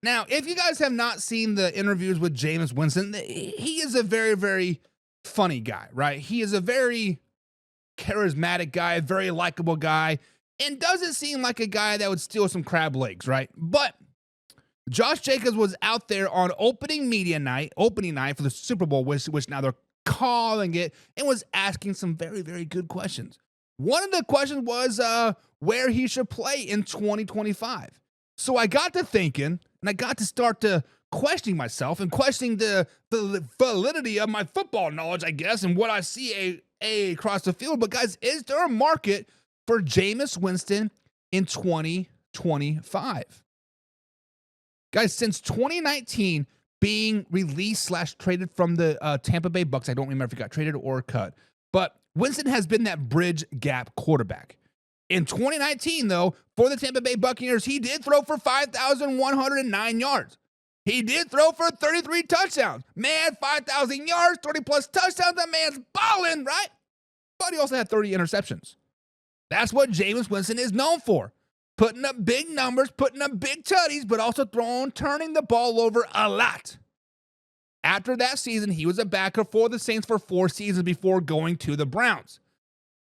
Now, if you guys have not seen the interviews with Jameis Winston, he is a very, very funny guy, right? He is a very charismatic guy, a very likable guy, and doesn't seem like a guy that would steal some crab legs, right? But Josh Jacobs was out there on opening night for the Super Bowl, which now they're calling it, and was asking some very, very good questions. One of the questions was where he should play in 2025. So I got to thinking, and I got to start to questioning myself and questioning the validity of my football knowledge, I guess, and what I see across the field. But guys, is there a market for Jameis Winston in 2025? Guys, since 2019 being released / traded from the Tampa Bay Bucks, I don't remember if he got traded or cut, but Winston has been that bridge gap quarterback. In 2019, though, for the Tampa Bay Buccaneers, he did throw for 5,109 yards. He did throw for 33 touchdowns. Man, 5,000 yards, 30-plus touchdowns. That man's balling, right? But he also had 30 interceptions. That's what Jameis Winston is known for. Putting up big numbers, putting up big tutties, but also turning the ball over a lot. After that season, he was a backup for the Saints for 4 seasons before going to the Browns.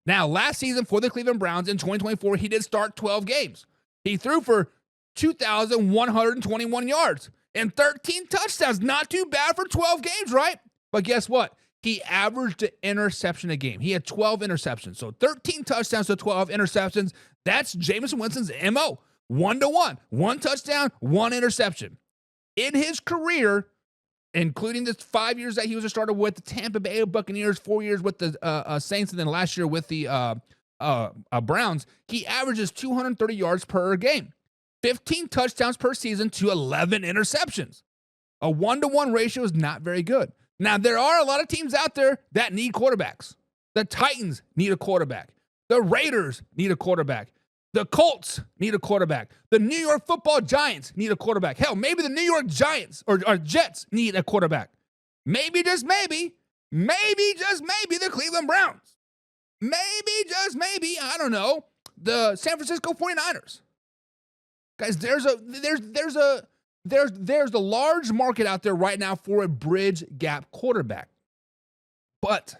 Now, last season for the Cleveland Browns in 2024, he did start 12 games. He threw for 2,121 yards and 13 touchdowns. Not too bad for 12 games, right? But guess what? He averaged an interception a game. He had 12 interceptions. So 13 touchdowns to 12 interceptions. That's Jameis Winston's MO. 1-to-1. 1 touchdown, 1 interception. In his career, including the 5 years that he was a starter with the Tampa Bay Buccaneers, 4 years with the Saints, and then last year with the Browns, he averages 230 yards per game, 15 touchdowns per season to 11 interceptions. A 1-to-1 ratio is not very good. Now, there are a lot of teams out there that need quarterbacks. The Titans need a quarterback. The Raiders need a quarterback. The Colts need a quarterback. The New York Football Giants need a quarterback. Hell, maybe the New York Giants or Jets need a quarterback. Maybe, just maybe, the Cleveland Browns. Maybe, just maybe, I don't know, the San Francisco 49ers. Guys, there's a large market out there right now for a bridge gap quarterback. But,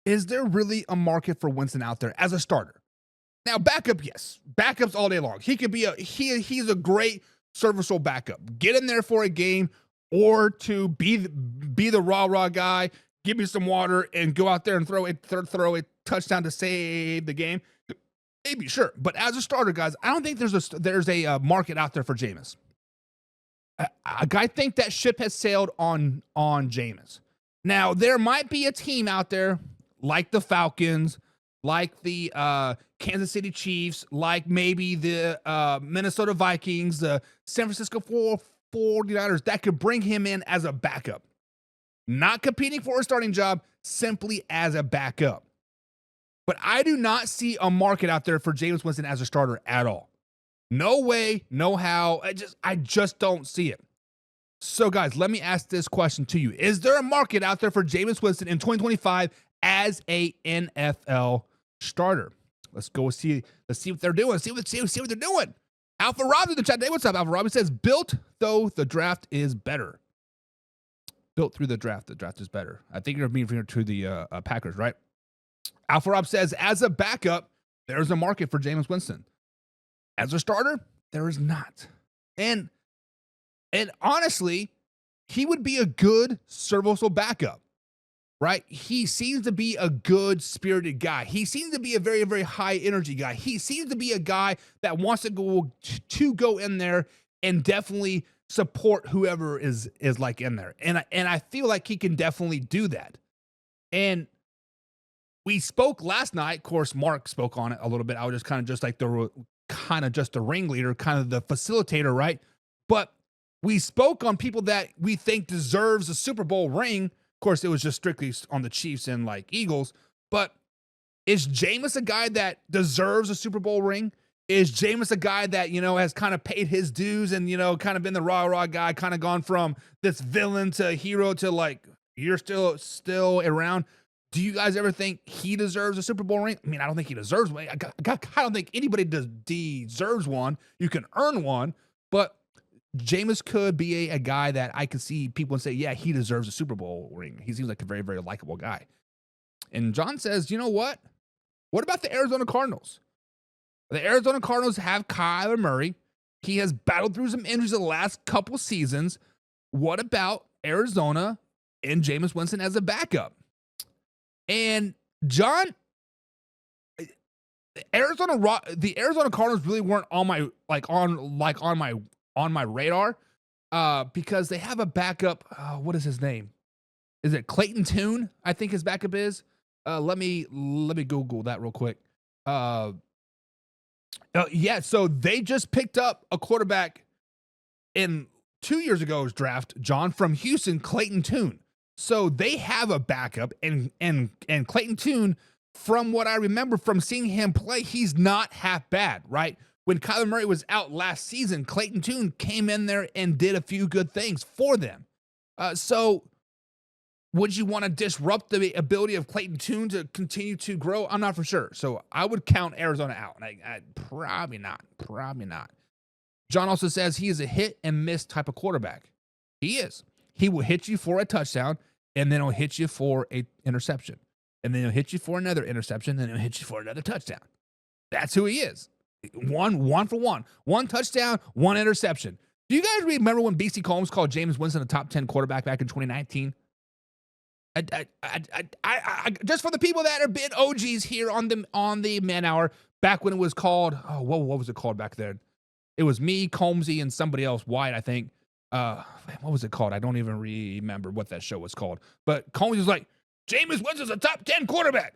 is there really a market for Winston out there as a starter? Now, backup, yes. Backups all day long. He could be he's a great serviceable backup. Get in there for a game or to be the rah guy, give me some water, and go out there and throw a touchdown to save the game. Maybe, sure. But as a starter, guys, I don't think there's a market out there for Jameis. I think that ship has sailed on Jameis. Now, there might be a team out there like the Falcons, like the Kansas City Chiefs, like maybe the Minnesota Vikings, the San Francisco 49ers that could bring him in as a backup. Not competing for a starting job, simply as a backup. But I do not see a market out there for Jameis Winston as a starter at all. No way, no how. I just don't see it. So, guys, let me ask this question to you. Is there a market out there for Jameis Winston in 2025 as a NFL starter? Let's go see. Let's see what they're doing. See what they're doing. Alpha Robbie in the chat today. What's up, Alpha Robbie? Says, built though the draft is better. Built through the draft. The draft is better. I think you're being referring to the Packers, right? Alpha Rob says, as a backup, there's a market for Jameis Winston. As a starter, there is not. And honestly, he would be a good serviceable backup, right? He seems to be a good spirited guy. He seems to be a very, very high energy guy. He seems to be a guy that wants to go in there and definitely support whoever is like in there. And I feel like he can definitely do that. And we spoke last night. Of course, Mark spoke on it a little bit. I was just kind of the ringleader, kind of the facilitator, right? But we spoke on people that we think deserves a Super Bowl ring. Of course, it was just strictly on the Chiefs and like Eagles. But is Jameis a guy that deserves a Super Bowl ring? Is Jameis a guy that, has kind of paid his dues and, kind of been the rah guy, kind of gone from this villain to hero to like, you're still around? Do you guys ever think he deserves a Super Bowl ring? I mean, I don't think he deserves one. I don't think anybody deserves one. You can earn one, but Jameis could be a guy that I could see people and say, yeah, he deserves a Super Bowl ring. He seems like a very, very likable guy. And John says, you know what? What about the Arizona Cardinals? The Arizona Cardinals have Kyler Murray. He has battled through some injuries the last couple seasons. What about Arizona and Jameis Winston as a backup? And John, the Arizona Cardinals really weren't on my radar because they have a backup. What is his name? Is it Clayton Tune? I think his backup is. Let me Google that real quick. Yeah, so they just picked up a quarterback in 2 years ago's draft, John, from Houston, Clayton Tune. So they have a backup, and Clayton Tune, from what I remember from seeing him play, he's not half bad, right? When Kyler Murray was out last season, Clayton Tune came in there and did a few good things for them. So would you want to disrupt the ability of Clayton Tune to continue to grow? I'm not for sure. So I would count Arizona out. I probably not. John also says he is a hit and miss type of quarterback. He is. He will hit you for a touchdown, and then he'll hit you for an interception. And then he'll hit you for another interception, and then he'll hit you for another touchdown. That's who he is. One for one. One touchdown, one interception. Do you guys remember when BC Combs called Jameis Winston a top 10 quarterback back in 2019? Just for the people that are been OGs here on the Man Hour, back when it was called, what was it called back then? It was me, Combsy, and somebody else, White, I think. What was it called? I don't even remember what that show was called. But Combs was like, Jameis Winston's a top 10 quarterback.